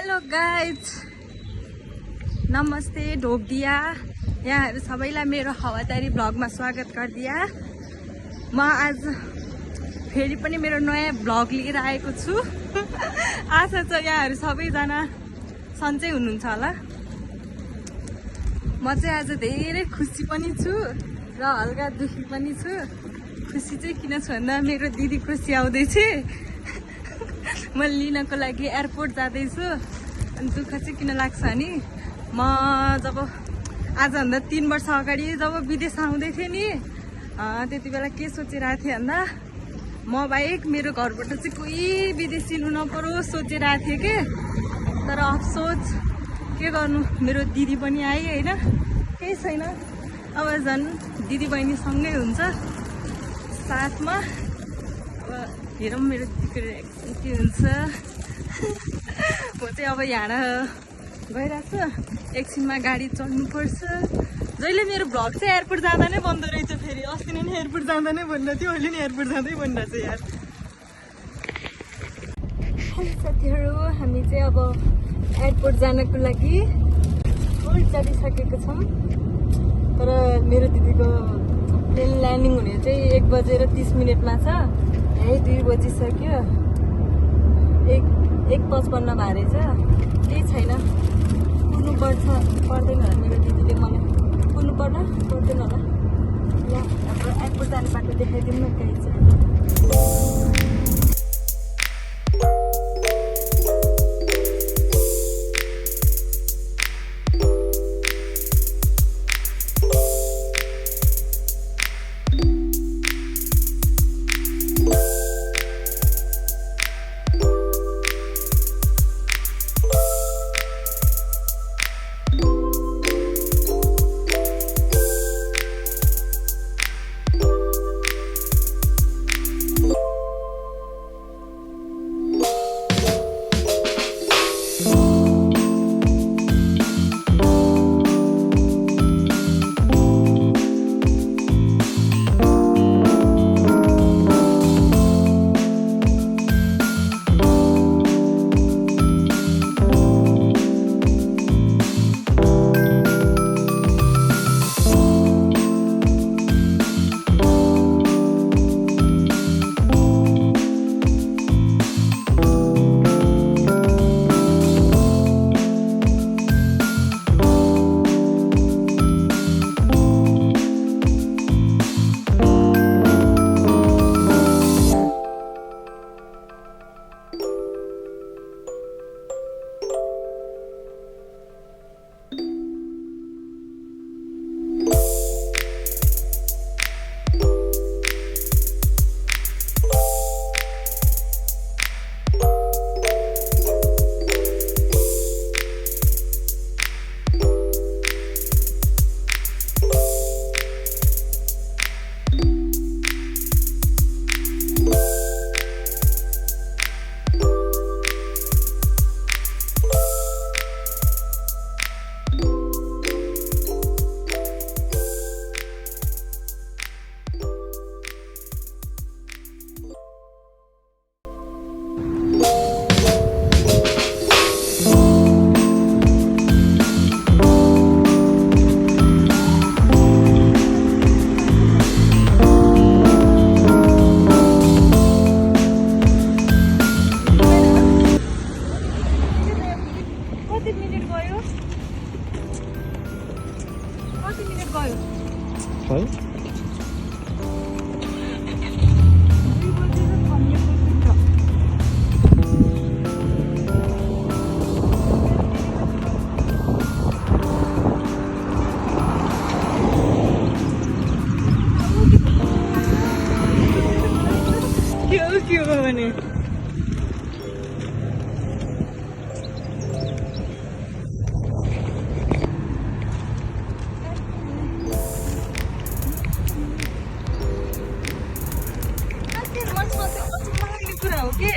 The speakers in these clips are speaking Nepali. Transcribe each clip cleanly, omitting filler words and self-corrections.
हेलो गाइज, नमस्ते ढोकदिया। यहाँहरू सबैलाई मेरो हवादारी ब्लगमा स्वागत गरिदिया। म आज फेरि पनि मेरो नयाँ ब्लग लिएर आएको छु। आशा छ यहाँहरू सबैजना सन्चै हुनुहुन्छ होला। म चाहिँ आज धेरै खुसी पनि छु र हल्का दुखी पनि छु। खुसी चाहिँ किन छु भन्दा मेरो दिदी खुसी आउँदैछ, म लिनको लागि एयरपोर्ट जाँदैछु। अनि दुःख चाहिँ किन लाग्छ भने म जब आजभन्दा 3 वर्ष अगाडि जब विदेश आउँदै थिएँ नि, त्यति बेला के सोचिरहेको थिएँ भन्दा म बाहेक मेरो घरबाट चाहिँ कोही विदेशी लिनु नपरोस् सोचिरहेको थिएँ कि। तर अफसोस के गर्नु, मेरो दिदी पनि आयो होइन, केही छैन। अब झन् दिदी बहिनी सँगै हुन्छ साथमा। हेरौँ मेरो दिदीको रिएक्सन के हुन्छ। म चाहिँ अब यहाँ गइरहेको छु, एकछिनमा गाडी चढ्नुपर्छ। जहिले मेरो भ्लग चाहिँ एयरपोर्ट जाँदा नै बन्द रहेछ। फेरि अस्ति नै एयरपोर्ट जाँदा नै भनिरहेको थियो, अहिले नि एयरपोर्ट जाँदै भनिरहेको छ यार। हेलो साथीहरू, हामी चाहिँ अब एयरपोर्ट जानको लागि फुल चढिसकेको छौँ। तर मेरो दिदीको प्लेन ल्यान्डिङ हुने चाहिँ 1:30 छ। है 2 बजिसक्यो, 1:55 भएछ। केही छैन, कुद्नु पर्दैन होला। मेरो दिदीले मलाई कुद्नु पर्दैन होला। ल हाम्रो एयरपोर्ट जाने बाटो देखाइदिनु न कहीँ चाहिँ।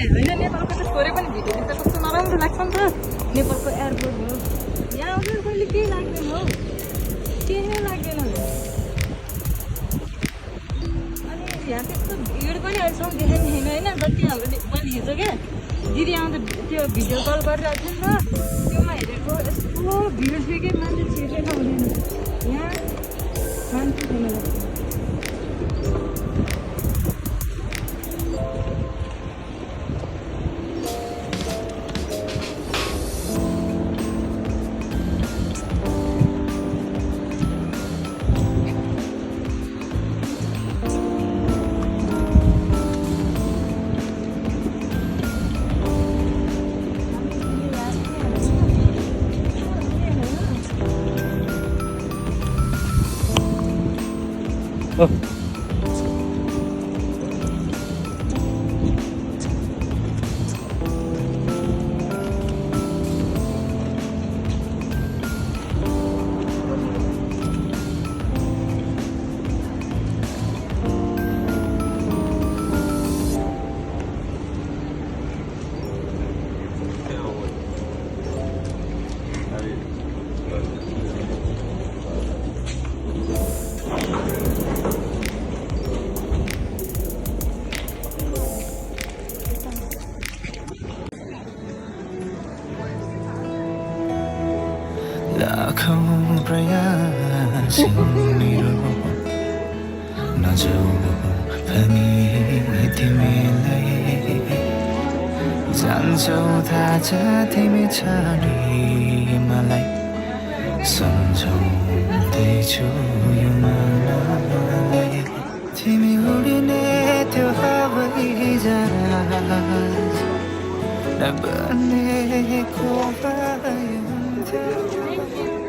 होइन नेपालको त थोरै पनि भिडियो देख्दा कस्तो नराम्रो लाग्छ नि त। नेपालको एयरपोर्ट हो, यहाँ आउँदा कहिले केही लाग्दैन हौ, केही लाग्दैन। अनि यहाँ त्यस्तो भिड पनि अहिलेसम्म देखेको छैन होइन। जति हामीले मैले हिजो क्या दिदी आउँदा त्यो भिडियो कल गरिरहेको थियो नि त त्योमा हेरेको यस्तो भिड थियो कि मान्छे छिर्नै नहुँदैन यहाँ मान्छे छैन जस्तो लाखौं प्रयास मेरो नजाऊ पनि तिमीलाई जान्छौ थाहा छ तिमी छाडी मलाई सम्झाउँदैछु यो मनलाई तिमी उडिने त्यो हवाई जहाज नबनेको भए हुन्थ्यो